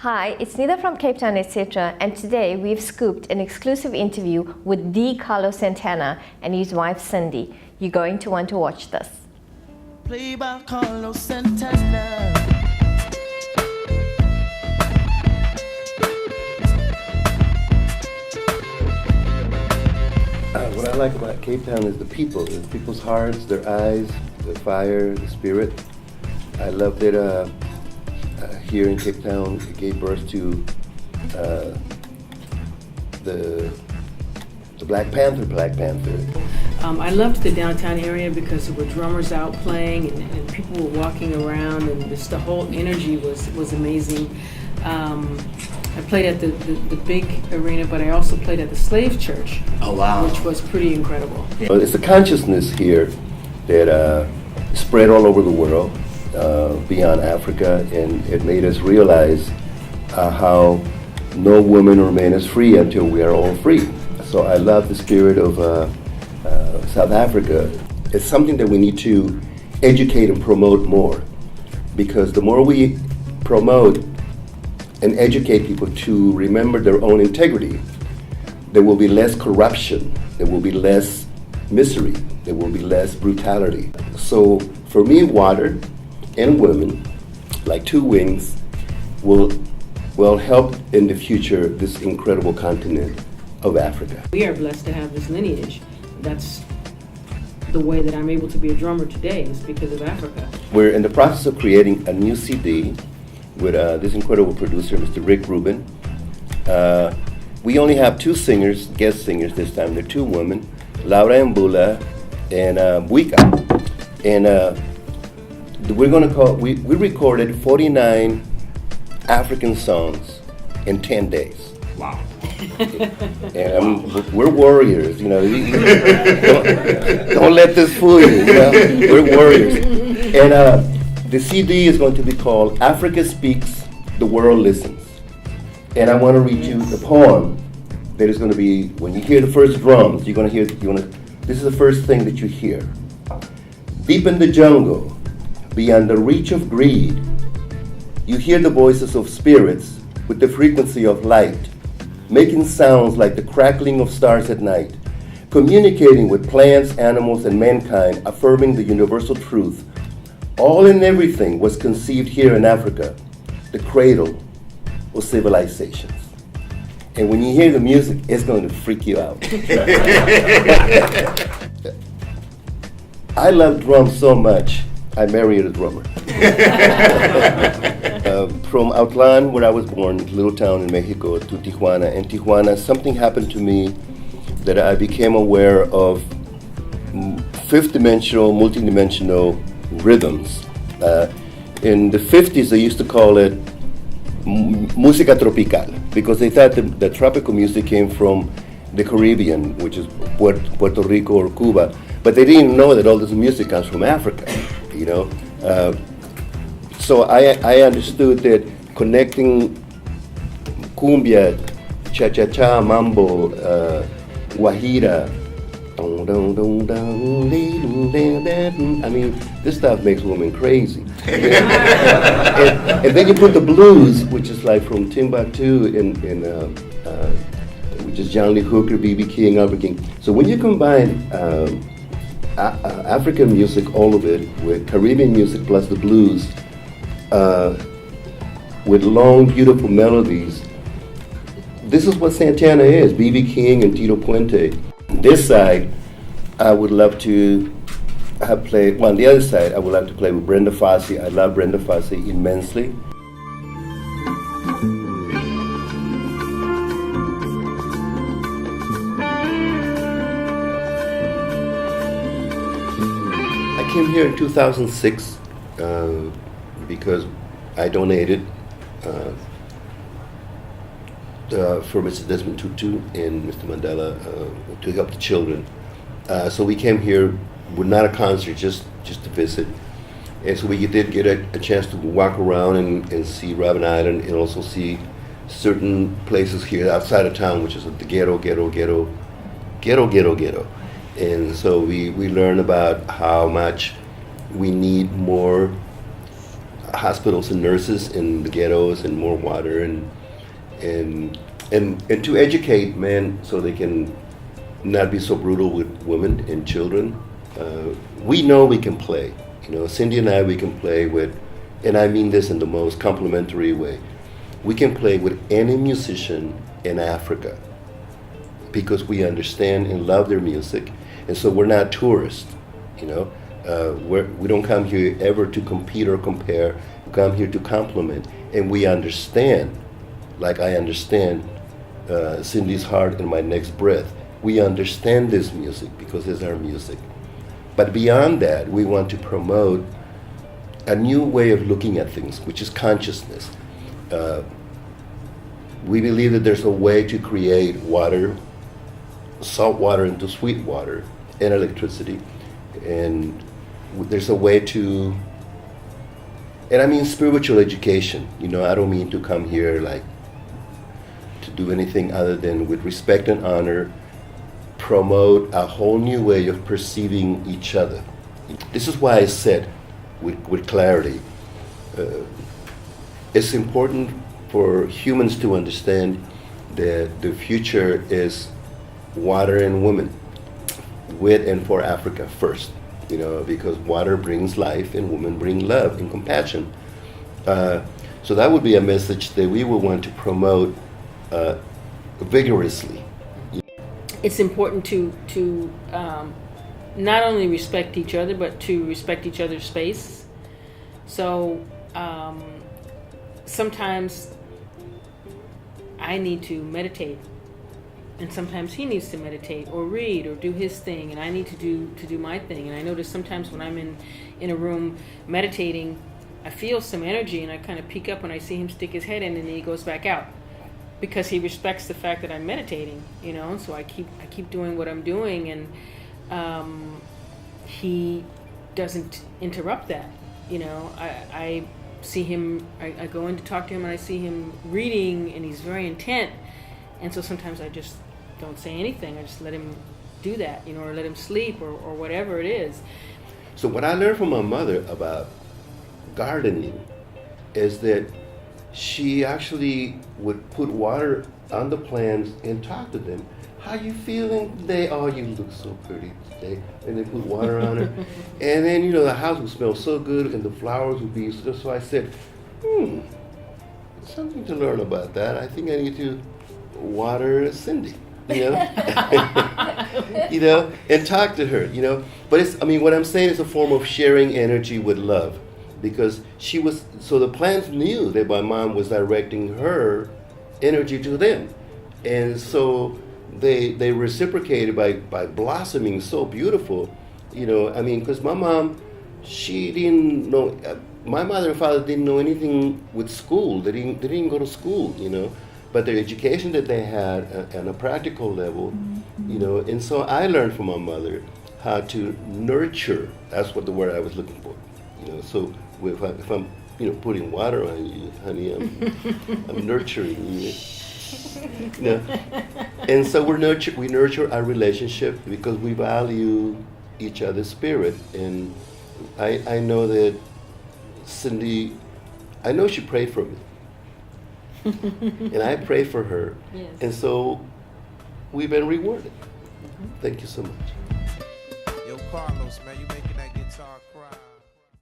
Hi, it's Nida from Cape Town, etc. And today we've scooped an exclusive interview with the Carlos Santana and his wife Cindy. You're going to want to watch this. Play by Carlos Santana. What I like about Cape Town is the people, people's hearts, their eyes, the fire, the spirit. I love that here in Cape Town it gave birth to the Black Panther. I loved the downtown area because there were drummers out playing and people were walking around, and just the whole energy was amazing. I played at the big arena, but I also played at the Slave Church. Oh, wow. Which was pretty incredible. Well, it's a consciousness here that spread all over the world, beyond Africa, and it made us realize how no woman or man is free until we are all free. So I love the spirit of South Africa. It's something that we need to educate and promote more, because the more we promote and educate people to remember their own integrity, there will be less corruption, there will be less misery, there will be less brutality. So for me, water and women, like two wings, will help in the future this incredible continent of Africa. We are blessed to have this lineage. That's the way that I'm able to be a drummer today, is because of Africa. We're in the process of creating a new CD with this incredible producer, Mr. Rick Rubin. We only have two singers, guest singers this time. They're two women, Laura Mbula and Buika. And we recorded 49 African songs in 10 days. Wow. And we're warriors, you know. Don't let this fool you, you know. We're warriors. And the CD is going to be called Africa Speaks, the World Listens. And I want to read you the poem that is going to be, when you hear the first drums, this is the first thing that you hear. Deep in the jungle, beyond the reach of greed, you hear the voices of spirits with the frequency of light, making sounds like the crackling of stars at night, communicating with plants, animals, and mankind, affirming the universal truth. All and everything was conceived here in Africa, the cradle of civilizations. And when you hear the music, it's going to freak you out. I love drums so much, I married a drummer. From Outlan, where I was born, little town in Mexico, to Tijuana. In Tijuana, something happened to me that I became aware of fifth-dimensional, multidimensional rhythms. In the 50s, they used to call it música tropical, because they thought the tropical music came from the Caribbean, which is Puerto Rico or Cuba, but they didn't know that all this music comes from Africa, you know. So I understood that connecting cumbia, cha-cha-cha, mambo, guajira, I mean, this stuff makes women crazy. and then you put the blues, which is like from Timbuktu, which is John Lee Hooker, B.B. King, Albert King. So when you combine African music, all of it, with Caribbean music plus the blues, with long, beautiful melodies, this is what Santana is, B.B. King and Tito Puente. This side, I would love to have played, well, on the other side, I would like to play with Brenda Fassie. I love Brenda Fassie immensely. I came here in 2006 because I donated for Mr. Desmond Tutu and Mr. Mandela to help the children. So we came here with not a concert, just to visit. And so we did get a chance to walk around and see Robben Island, and also see certain places here outside of town, which is the ghetto. And so we learn about how much we need more hospitals and nurses in the ghettos and more water and to educate men so they can not be so brutal with women and children. We know we can play. Cindy and I, we can play with, and I mean this in the most complimentary way, we can play with any musician in Africa because we understand and love their music, and so we're not tourists. We don't come here ever to compete or compare. We come here to compliment, and we understand, like I understand Cindy's heart in my next breath. We understand this music because it's our music. But beyond that, we want to promote a new way of looking at things, which is consciousness. We believe that there's a way to create water, salt water into sweet water, and electricity. And there's a way to, and I mean spiritual education. I don't mean to come here like to do anything other than with respect and honor, promote a whole new way of perceiving each other. This is why I said with clarity, it's important for humans to understand that the future is water and women, with and for Africa first, because water brings life and women bring love and compassion. So that would be a message that we would want to promote vigorously. It's important to not only respect each other, but to respect each other's space. So sometimes I need to meditate, and sometimes he needs to meditate or read or do his thing, and I need to do my thing. And I notice sometimes when I'm in a room meditating, I feel some energy, and I kind of peek up when I see him stick his head in, and then he goes back out, because he respects the fact that I'm meditating, So I keep doing what I'm doing, and he doesn't interrupt that. I see him. I go in to talk to him, and I see him reading, and he's very intent. And so sometimes I just don't say anything. I just let him do that, or let him sleep, or whatever it is. So what I learned from my mother about gardening is that she actually would put water on the plants and talk to them. How you feeling today? Oh, you look so pretty today. And they put water on her. And then, the house would smell so good and the flowers would be, so I said, something to learn about that. I think I need to water Cindy, and talk to her, But what I'm saying is a form of sharing energy with love. Because so the plants knew that my mom was directing her energy to them. And so they reciprocated by blossoming so beautiful, because my mom, she didn't know, my mother and father didn't know anything with school. They didn't go to school, but the education that they had on a practical level, and so I learned from my mother how to nurture. That's what the word I was looking for, So if I'm putting water on you, honey, I'm nurturing you. And so we nurture our relationship because we value each other's spirit. And I know that Cindy, I know she prayed for me. And I pray for her. Yes. And so we've been rewarded. Thank you so much. Yo, Carlos, man, you making that guitar